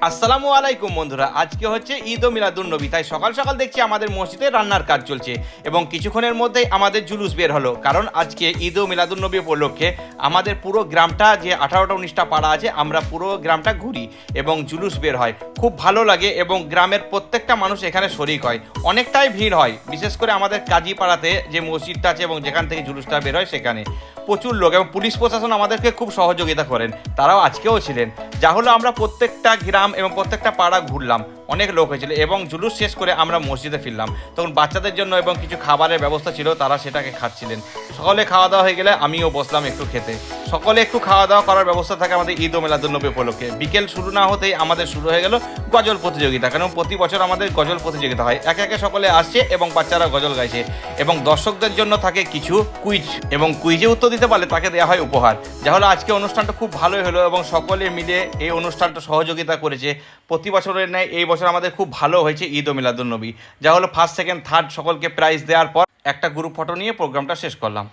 আসসালামু আলাইকুম বন্ধুরা, আজকে হচ্ছে ঈদ ও মিলাদুন্নবী। তাই সকাল সকাল দেখছি আমাদের মসজিদে রান্নার কাজ চলছে এবং কিছুক্ষণের মধ্যেই আমাদের জুলুস বের হলো। কারণ আজকে ঈদ ও মিলাদুন্নবী উপলক্ষে আমাদের পুরো গ্রামটা, যে 18টা 19টা পাড়া আছে, আমরা পুরো গ্রামটা ঘুরি এবং জুলুস বের হয়। খুব ভালো লাগে এবং গ্রামের প্রত্যেকটা মানুষ এখানে শরিক হয়। অনেকটাই ভিড় হয়, বিশেষ করে আমাদের কাজী পাড়াতে যে মসজিদটা আছে এবং যেখান থেকে জুলুসটা বের হয় সেখানে প্রচুর লোক, এবং পুলিশ প্রশাসন আমাদেরকে খুব সহযোগিতা করেন। তারাও আজকেও ছিলেন। যা হলো, আমরা প্রত্যেকটা গ্রাম এবং প্রত্যেকটা পাড়া ঘুরলাম, অনেক লোক হয়েছিল এবং জুলুস শেষ করে আমরা মসজিদে ফিরলাম। তখন বাচ্চাদের জন্য এবং কিছু খাবারের ব্যবস্থা ছিল, তারা সেটাকে খাচ্ছিলেন। সকলে খাওয়া দাওয়া হয়ে গেলে আমিও বসলাম একটু খেতে। সকলে একটু খাওয়া দাওয়া করার ব্যবস্থা থাকে আমাদের ঈদ ও মিলাদুন্নবী উপলক্ষে। বিকেল শুরু না হতেই আমাদের শুরু হয়ে গেল গজল প্রতিযোগিতা। কারণ প্রতি বছর আমাদের গজল প্রতিযোগিতা হয়, একে একে সকলে আসছে এবং বাচ্চারা গজল গাইছে এবং দর্শকদের জন্য থাকে কিছু কুইজ, এবং কুইজে উত্তর দিতে পারলে তাকে দেওয়া হয় উপহার। যা হলো, আজকে অনুষ্ঠানটা খুব ভালোই হলো এবং সকলে মিলে এই অনুষ্ঠানটা সহযোগিতা করেছে। প্রতি বছরের ন্যায় এই বছর আমাদের খুব ভালো হয়েছে ঈদ ও মিলাদুন্নবী। যা হলো, ফার্স্ট সেকেন্ড থার্ড সকলকে প্রাইজ দেওয়ার পর একটা গ্রুপ ফটো নিয়ে প্রোগ্রামটা শেষ করলাম।